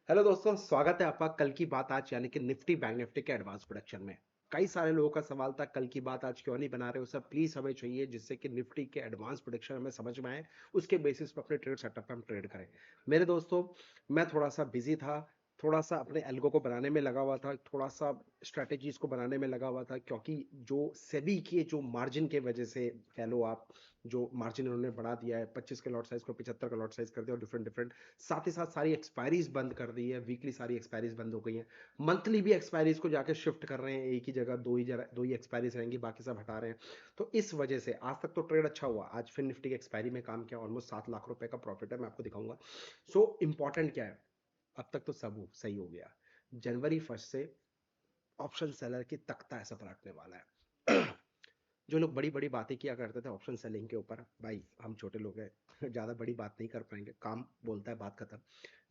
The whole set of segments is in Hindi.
हेलो दोस्तों, स्वागत है आपका कल की बात आज यानी कि निफ्टी बैंक निफ्टी के एडवांस प्रोडक्शन में। कई सारे लोगों का सवाल था कल की बात आज क्यों नहीं बना रहे हो सर, प्लीज हमें चाहिए जिससे कि निफ्टी के एडवांस प्रोडक्शन हमें समझ में आए, उसके बेसिस पर अपने ट्रेड सेटअप पे हम ट्रेड करें। मेरे दोस्तों, मैं थोड़ा सा बिजी था, थोड़ा सा अपने एल्गो को बनाने में लगा हुआ था, थोड़ा सा स्ट्रेटेजीज को बनाने में लगा हुआ था, क्योंकि जो सेबी के जो मार्जिन के वजह से कह लो आप, जो मार्जिन उन्होंने बढ़ा दिया है 25 के लॉट साइज को 75 का लॉट साइज कर दिया और डिफरेंट डिफरेंट, साथ ही साथ सारी एक्सपायरीज बंद कर दी है, वीकली सारी एक्सपायरीज बंद हो गई हैं, मंथली भी एक्सपायरीज को जाके शिफ्ट कर रहे हैं, एक ही जगह दो ही एक्सपायरीज रहेंगी, बाकी सब हटा रहे हैं। तो इस वजह से आज तक तो ट्रेड अच्छा हुआ, आज फिर निफ्टी की एक्सपायरी में काम किया, ऑलमोस्ट 7 लाख रुपए का प्रॉफिट है, मैं आपको दिखाऊंगा। सो इंपॉर्टेंट क्या है, अब तक तो सब सही हो गया। जनवरी 1 से ऑप्शन सेलर की तख्ता ऐसा पलटने वाला है। जो लोग बड़ी बड़ी बातें किया करते थे ऑप्शन सेलिंग के ऊपर, भाई हम छोटे लोग हैं, ज़्यादा बड़ी बात नहीं कर पाएंगे, काम बोलता है बात खत्म।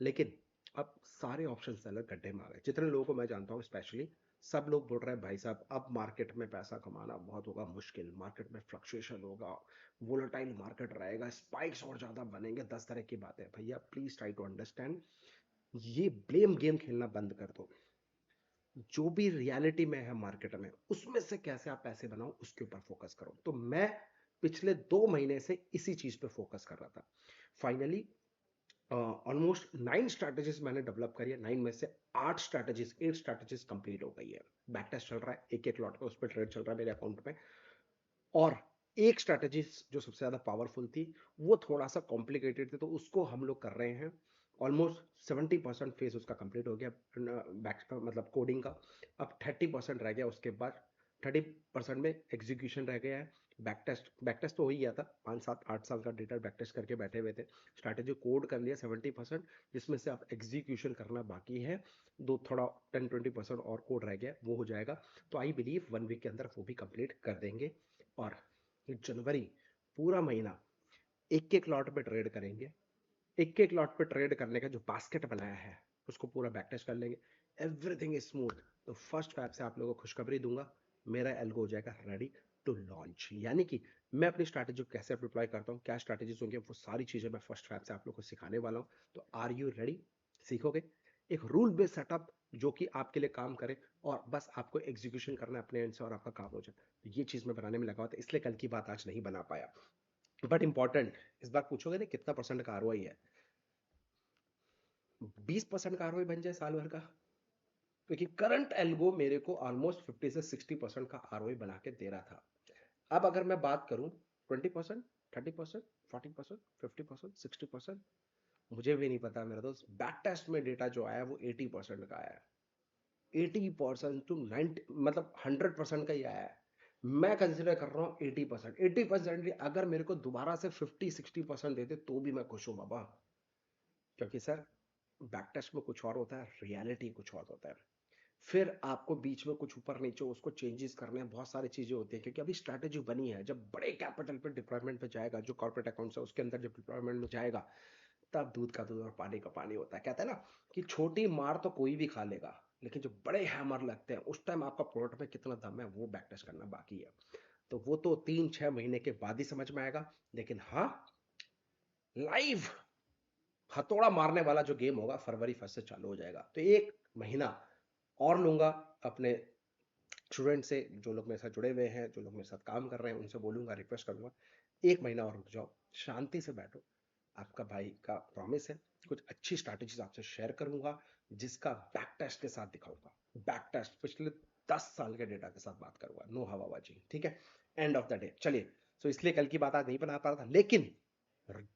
लेकिन अब सारे ऑप्शन सेलर गड्ढे में आ गए, जितने लोगों को मैं जानता हूँ स्पेशली, सब लोग बोल रहे हैं भाई साहब अब मार्केट में पैसा कमाना बहुत होगा मुश्किल, मार्केट में फ्लक्चुएशन होगा, वोलेटाइल मार्केट रहेगा, स्पाइक्स और ज़्यादा बनेंगे, 10 तरह की बातें। भैया प्लीज़ ट्राई टू अंडरस्टैंड, ये ब्लेम गेम खेलना बंद कर दो। जो भी रियलिटी में है मार्केट में, उसमें से कैसे आप पैसे बनाओ उसके ऊपर फोकस करो। तो मैं पिछले 2 महीने से इसी चीज पे फोकस कर रहा था। फाइनली ऑलमोस्ट 9 स्ट्रैटेजीज मैंने डेवलप करी है, 9 में से 8 स्ट्रैटेजीज कंप्लीट हो गई है। बैक टेस्ट चल रहा है, एक एक लॉट पे उस पर ट्रेड चल रहा है मेरे अकाउंट में। और एक स्ट्रैटेजी जो सबसे ज्यादा पावरफुल थी, वो थोड़ा सा कॉम्प्लिकेटेड थी, तो उसको हम लोग कर रहे हैं। ऑलमोस्ट 70% फेज उसका कंप्लीट हो गया, बैक मतलब कोडिंग का। अब 30% रह गया, उसके बाद 30% में एग्जीक्यूशन रह गया है। बैक टेस्ट तो हो ही गया था, 5 7 8 साल का डेटा बैक टेस्ट करके बैठे हुए थे। स्ट्रैटेजी कोड कर लिया 70%, जिसमें से आप एग्जीक्यूशन करना बाकी है। दो थोड़ा 10 20% और कोड रह गया, वो हो जाएगा। तो आई बिलीव 1 वीक के अंदर वो भी कंप्लीट कर देंगे। और जनवरी पूरा महीना एक एक लॉट पे ट्रेड करेंगे। एक एक लॉट पे ट्रेड करने का जो बास्केट बनाया है, उसको पूरा बैक टेस्ट कर लेंगे। Everything is smooth. तो फर्स्ट फैब से आप लोगों को खुशखबरी दूंगा, मेरा एल्गो हो जाएगा रेडी टू लॉन्च। यानी कि मैं अपनी स्ट्रैटेजी को कैसे अप्लाई करता हूँ, क्या स्ट्रैटेजीज होंगे, वो सारी चीजें मैं फर्स्ट फैब से आप लोग को सिखाने वाला हूँ। तो आर यू रेडी? सीखोगे एक रूल बेस्ड सेटअप जो कि आपके लिए काम करे, और बस आपको एग्जीक्यूशन करना है अपने एंड से और आपका काम हो जाए। तो ये चीज मैं बनाने में लगा हुआ था, इसलिए कल की बात आज नहीं बना पाया। बट इंपॉर्टेंट, इस बार पूछोगे ना कितना परसेंट का आरओआई है, 20% का आरओआई बन जाए साल भर का, क्योंकि करंट एल्गो मेरे को ऑलमोस्ट 50 से 60% का आरओआई बना के दे रहा था। अब अगर मैं बात करूं 20%, 30%, 40%, 50%, 60%, मुझे भी नहीं पता मेरा दोस्त। बैक टेस्ट में डेटा जो आया वो 80% का आया है। 80% टू 90, मतलब 100% का ही आया है। मैं कंसिडर कर रहा हूँ 80%। 80% अगर मेरे को दोबारा से 50 60% देते तो भी मैं खुश हूँ बाबा। क्योंकि सर, बैक टेस्ट में कुछ और होता है, रियलिटी कुछ और होता है। फिर आपको बीच में कुछ ऊपर नीचे उसको चेंजेस करने हैं, बहुत सारी चीजें होती है, क्योंकि अभी स्ट्रैटेजी बनी है। जब बड़े कैपिटल पे डिप्लॉयमेंट पे जाएगा, जो कॉर्पोरेट अकाउंट्स है उसके अंदर जब डिप्लॉयमेंट में जाएगा, तब दूध का दूध और पानी का पानी होता है। कहते हैं ना कि छोटी मार तो कोई भी खा लेगा, लेकिन जो बड़े हैमर लगते हैं उस टाइम आपका प्रोडक्ट में कितना दम है वो बैक टेस्ट करना बाकी है। तो वो तो 3 6 महीने के बाद ही समझ में आएगा। लेकिन हाँ, लाइव हथौड़ा मारने वाला जो गेम होगा फरवरी 1 से चालू हो जाएगा। तो एक महीना और लूंगा अपने स्टूडेंट से, जो लोग मेरे साथ जुड़े हुए हैं, जो लोग मेरे साथ काम कर रहे हैं, उनसे बोलूंगा, रिक्वेस्ट करूंगा, एक महीना और रुक जाओ, शांति से बैठो। आपका भाई का प्रॉमिस है, कुछ अच्छी स्ट्रैटेजीज आपसे शेयर करूंगा, जिसका बैक टेस्ट के साथ दिखाऊंगा। बैक टेस्ट पिछले 10 साल के डेटा के साथ बात करूंगा, नो हवाबाजी, ठीक है। एंड ऑफ द डे चलिए। सो इसलिए कल की बात आज नहीं बना पा रहा था, लेकिन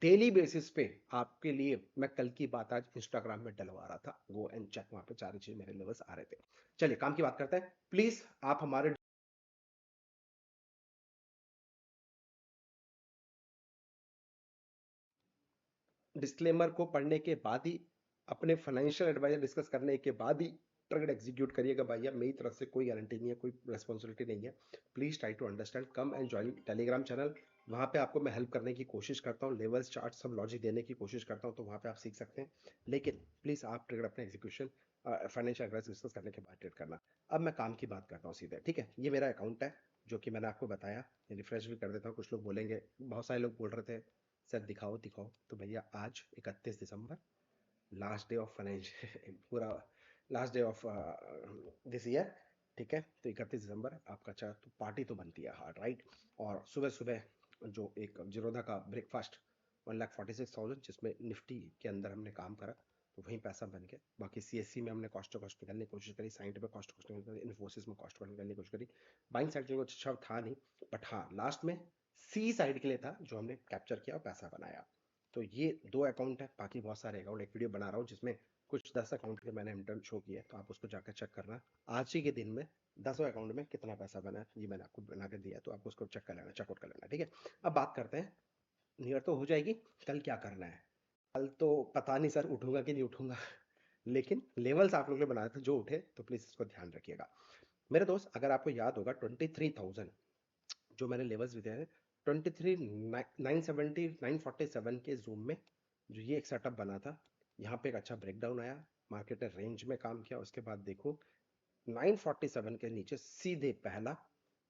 डेली बेसिस पे आपके लिए मैं कल की बात आज इंस्टाग्राम में डलवा रहा था। गो एंड चेक, वहां पे सारी चीज मेरे लेवल्स आ रहे थे। चलिए काम की बात करते हैं। प्लीज आप हमारे डिस्क्लेमर को पढ़ने के बाद ही, अपने फाइनेंशियल एडवाइजर डिस्कस करने के बाद ही ट्रेड एग्जीक्यूट करिएगा भैया। मेरी तरफ से कोई गारंटी नहीं है, कोई रेस्पॉन्सिबिलिटी नहीं है। Please try to understand, come and join Telegram channel. वहां पे आपको मैं हेल्प करने की कोशिश करता हूँ, लेवल्स चार्ट सब लॉजिक देने की कोशिश करता हूँ, तो वहां पे आप सीख सकते हैं। लेकिन प्लीज आप ट्रेड अपने एग्जीक्यूशन फाइनेंशियल एडवाइस डिस्कस करने के बाद ट्रेड करना। अब मैं काम की बात करता हूँ सीधे, ठीक है। ये मेरा अकाउंट है, जो कि मैंने आपको बताया। रिफ्रेश भी कर देता हूँ। कुछ लोग बोलेंगे, बहुत सारे लोग बोल रहे थे सर दिखाओ दिखाओ, तो भैया आज 31 दिसंबर लास्ट डे ऑफ फाइनेंशियल पूरा last day of this year, ठीक है। तो 31 दिसंबर आपका अच्छा तो पार्टी तो बनती है हार्ड, राइट। और सुबह सुबह जो एक जीरोधा का ब्रेकफास्ट 1,46,000 जिसमें निफ्टी के अंदर हमने काम करा, तो वहीं पैसा बन गया। बाकी सीएससी में हमने कॉस्ट टू कॉस्ट निकालने की कोशिश करी, साइंट पे कॉस्ट टू कॉस्ट निकाली, इन्फोसिस में कॉस्ट टू कॉस्ट निकालने की कोशिश करी। बाइंग साइड में कुछ अच्छा था नहीं, बट हाँ लास्ट में सी साइड के लिए था जो हमने कैप्चर किया और पैसा बनाया। तो ये 2 अकाउंट है, बाकी बहुत सारे अकाउंट, एक वीडियो बना रहा हूँ जिसमें कुछ 10 अकाउंट के मैंने इंटरन शो किया है, तो आप उसको जाकर चेक करना। आज ही के दिन में 10 अकाउंट में कितना पैसा बना है ये मैंने आपको बना के दिया, तो आप उसको चेक कर लेना, चेकआउट कर लेना, ठीक है। अब बात करते हैं, नियर तो हो जाएगी, कल क्या करना है। कल तो पता नहीं सर उठूंगा कि नहीं उठूंगा लेकिन लेवल्स आप लोगों ने बनाए थे जो उठे, तो प्लीज इसको ध्यान रखिएगा मेरे दोस्त। अगर आपको याद होगा 23,000 जो मैंने लेवल्स दिए हैं, 23 970 947 के जूम में जो ये एक सेटअप बना था, यहाँ पे एक अच्छा ब्रेकडाउन आया, मार्केट ने रेंज में काम किया, उसके बाद देखो 947 के नीचे सीधे पहला,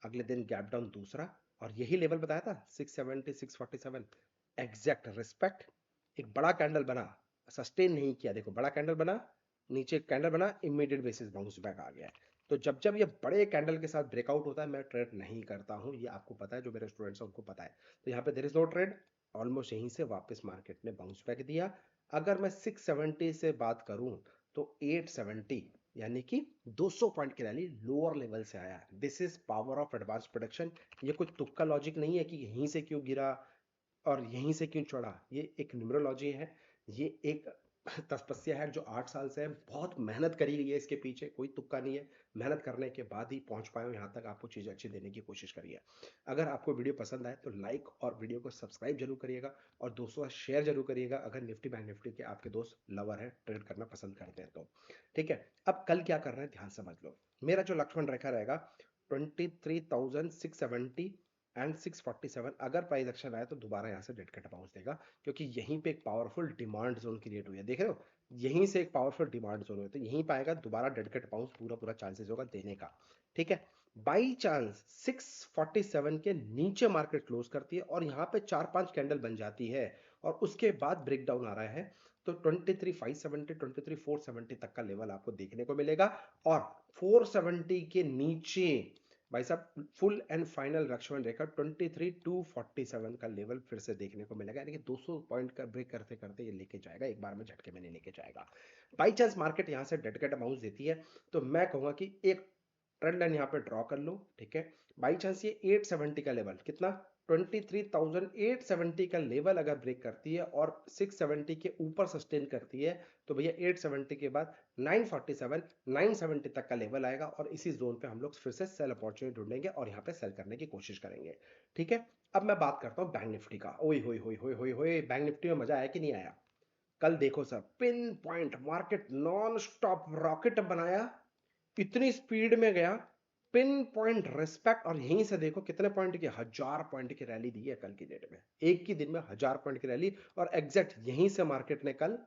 अगले दिन गैप डाउन दूसरा, और यही लेवल बताया था 670 647 एग्जैक्ट रिस्पेक्ट। एक बड़ा कैंडल बना, सस्टेन नहीं किया, देखो बड़ा कैंडल बना, नीचे कैंडल बना, इमीडिएट बेसिस बाउंस बैक आ गया है। तो जब जब ये बड़े कैंडल के साथ ब्रेकआउट होता है मैं ट्रेड नहीं करता हूं, ये आपको पता है, जो मेरे स्टूडेंट्स हैं उनको पता है। तो यहाँ पे there is no trade, almost यहीं से वापस मार्केट ने बाउंस बैक दिया। अगर मैं 670 से बात करूं तो 870 यानी कि 200 पॉइंट की रैली लोअर लेवल से आया। This is power of advance production. ये कोई तुक्का लॉजिक नहीं है कि यहीं से क्यों गिरा और यहीं से क्यों चढ़ा, ये एक न्यूमरोलॉजी है, ये एक तपस्या है जो 8 साल से है, बहुत मेहनत करी गई है इसके पीछे, कोई तुक्का नहीं है। मेहनत करने के बाद ही पहुंच पाए हो यहाँ तक, आपको चीज़ अच्छी देने की कोशिश करिए। अगर आपको वीडियो पसंद आए तो लाइक और वीडियो को सब्सक्राइब जरूर करिएगा, और दोस्तों शेयर जरूर करिएगा अगर निफ्टी बैंक निफ्टी के आपके दोस्त लवर हैं, ट्रेड करना पसंद करते हैं तो, ठीक है। अब कल क्या करना है ध्यान समझ लो, मेरा जो लक्ष्मण रेखा रहेगा 23,670 एंड 647, अगर प्राइस एक्शन आया तो दोबारा यहाँ से डेड कट बाउंस देगा, क्योंकि यहीं पे एक पावरफुल डिमांड जोन क्रिएट हुई है, देख रहे हो, यहीं से एक पावरफुल डिमांड जोन हुई है, तो यहीं पाएगा दोबारा डेड कट बाउंस, पूरा पूरा चांसेस होगा देने का, ठीक है। बाई चांस 647 के नीचे मार्केट क्लोज करती है और यहाँ पे 4-5 कैंडल बन जाती है और उसके बाद ब्रेकडाउन आ रहा है, तो 23,570 23,470 तक का लेवल आपको देखने को मिलेगा। और 470 के नीचे भाई साहब फुल एंड फाइनल लक्ष्मण रेखा 23,247 का लेवल फिर से देखने को मिलेगा, यानी कि 200 पॉइंट का ब्रेक करते करते ये लेके जाएगा, एक बार में झटके में नहीं लेके जाएगा। बाई चांस मार्केट यहाँ से डेड कैट बाउंस देती है तो मैं कहूंगा कि एक ट्रेंड लाइन यहाँ पे ड्रॉ कर लो, ठीक है। बाई चांस ये 870 का लेवल, कितना 23,870 का लेवल अगर ब्रेक करती है और 670 के ऊपर सस्टेन करती है, तो भैया 870 के बाद 947 970 तक का लेवल आएगा और इसी जोन पे हम लोग फिर से सेल अपॉर्चुनिटी ढूंढेंगे और यहाँ पे सेल करने की कोशिश करेंगे, ठीक है। अब मैं बात करता हूँ बैंक निफ्टी का। ओए होए होए होए होए होए, बैंक निफ्टी में मजा आया कि नहीं आया? कल देखो sir, pin point market non stop rocket बनाया, इतनी स्पीड में गया, पिन पॉइंट रिस्पेक्ट, और यहीं से देखो कितने पॉइंट की, 1000 पॉइंट की रैली दी है कल की डेट में, एक ही दिन में 1000 पॉइंट की रैली, और एग्जैक्ट यहीं से मार्केट ने कल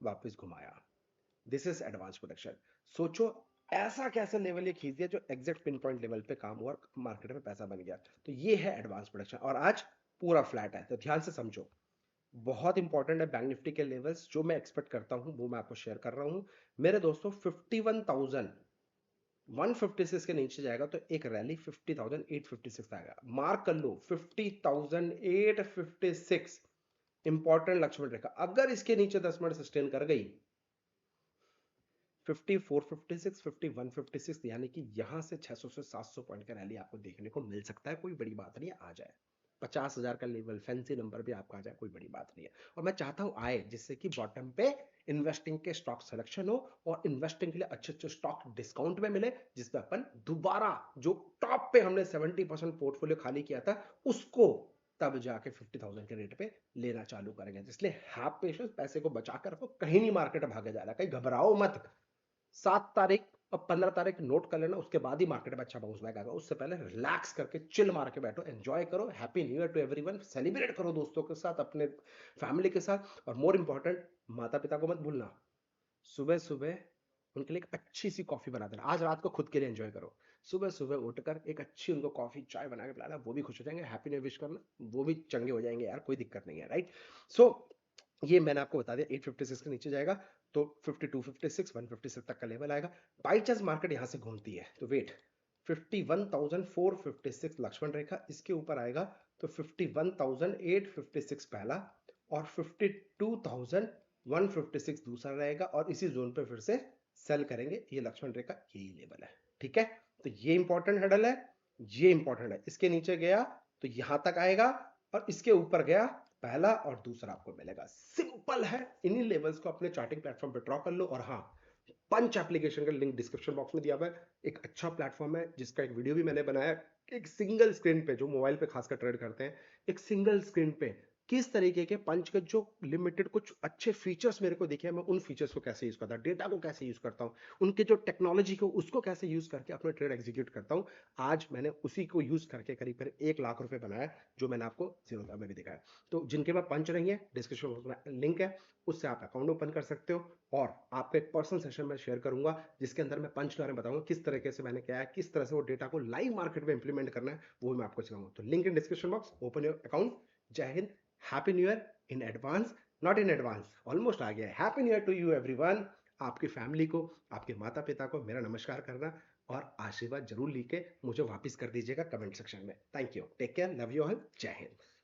वापस घुमाया। This is advance production. सोचो ऐसा कैसा लेवल ये खींच दिया जो एग्जैक्ट पिन पॉइंट लेवल पे काम हुआ और मार्केट में पैसा बन गया, तो ये है एडवांस प्रोडक्शन। और आज पूरा फ्लैट है, तो ध्यान से समझो, बहुत इंपॉर्टेंट है बैंक निफ्टी के लेवल्स जो मैं एक्सपेक्ट करता हूं वो मैं आपको शेयर कर रहा हूं मेरे दोस्तों। 51,156 के नीचे जाएगा तो एक रैली 50,856 आएगा, मार्क कर लो 50,856 इंपॉर्टेंट लक्ष्मण रेखा। अगर इसके नीचे 10 मिनट सस्टेन कर गई 5456 5156, यानी कि यहां से 600 से 700 पॉइंट का रैली आपको देखने को मिल सकता है, कोई बड़ी बात नहीं है, आ जाए 50,000 का लेवल फैंसी नंबर भी आपका आ जाए, कोई बड़ी बात नहीं है। और मैं चाहता हूं आए जिससे कि बॉटम पे इन्वेस्टिंग के स्टॉक सिलेक्शन हो और इन्वेस्टिंग के लिए अच्छे अच्छे स्टॉक डिस्काउंट में मिले, जिसमें अपन दोबारा जो टॉप पे हमने 70% पोर्टफोलियो खाली किया था उसको तब जाके 50,000 के रेट पे लेना चालू करेंगे। इसलिए हैव पेशेंस, पैसे को बचा कर रखो, कहीं नहीं मार्केट भागे जा रहा, कहीं घबराओ मत। 7 तारीख और 15 तारीख नोट कर लेना, उसके बाद ही मार्केट में अच्छा बाउंस बैक आएगा, उससे पहले रिलैक्स करके चिल मार के बैठो, एंजॉय करो। Happy new year to everyone, celebrate करो दोस्तों के साथ, अपने फैमिली के साथ, और मोर इंपॉर्टेंट माता पिता को मत भूलना, सुबह सुबह उनके लिए एक अच्छी सी कॉफी बना देना, आज रात को खुद के लिए एंजॉय करो, सुबह सुबह उठकर एक अच्छी उनको कॉफी चाय बना के पिलाना, वो भी खुश हो जाएंगे, हैप्पी न्यू विश करना, वो भी चंगे हो जाएंगे यार, कोई दिक्कत नहीं है, राइट। सो ये मैंने आपको बता दिया 856 के नीचे जाएगा। तो 52, 56, 156 तक का लेवल आएगा। बाई चांस मार्केट यहां से घूमती है तो वेट, 51,456 लक्ष्मण रेखा, इसके ऊपर आएगा तो 51,856 पहला और 52,156 दूसरा रहेगा, और इसी जोन पे फिर से सेल करेंगे। ये लक्ष्मण रेखा यही लेवल है, ठीक है। तो ये इंपॉर्टेंट हैंडल है, ये इंपॉर्टेंट है। इसके नीचे गया तो यहां तक आएगा, और इसके ऊपर गया पहला और दूसरा आपको मिलेगा। सिंपल है। इन्हीं लेवल्स को अपने चार्टिंग प्लेटफॉर्म पे ड्रॉ कर लो। और हाँ, पंच एप्लीकेशन का लिंक डिस्क्रिप्शन बॉक्स में दिया हुआ है। एक अच्छा प्लेटफॉर्म है जिसका एक वीडियो भी मैंने बनाया है। एक सिंगल स्क्रीन पे, जो मोबाइल पे खासकर ट्रेड करते हैं, एक सिंगल स्क्रीन पे किस तरीके के पंच के जो लिमिटेड कुछ अच्छे फीचर्स मेरे को दिखे, मैं उन फीचर्स को कैसे यूज करता हूँ, डेटा को कैसे यूज करता हूँ, उनके जो टेक्नोलॉजी को उसको कैसे यूज करके अपना ट्रेड एग्जीक्यूट करता हूँ। आज मैंने उसी को यूज करके करीब करीब 1 लाख रुपए बनाया, जो मैंने आपको जीरो में भी दिखाया। तो जिनके पास पंच नहीं है, डिस्क्रिप्शन बॉक्स में लिंक है, उससे आप अकाउंट ओपन कर सकते हो। और आपका एक पर्सनल सेशन में शेयर करूंगा जिसके अंदर मैं पंच के बारे में बताऊंगा, किस तरीके से मैंने किया है, किस तरह से वो डेटा को लाइव मार्केट में इंप्लीमेंट करना है, वो मैं आपको सिखाऊंगा। तो link in description box, open your account. जय हिंद, happy new year in advance, not in advance, almost आ गया है। Happy new year to you everyone. आपकी फैमिली को, आपके माता पिता को मेरा नमस्कार करना, और आशीर्वाद जरूर लिख के मुझे वापस कर दीजिएगा कमेंट सेक्शन में। Thank you, take care, love you all, जय हिंद।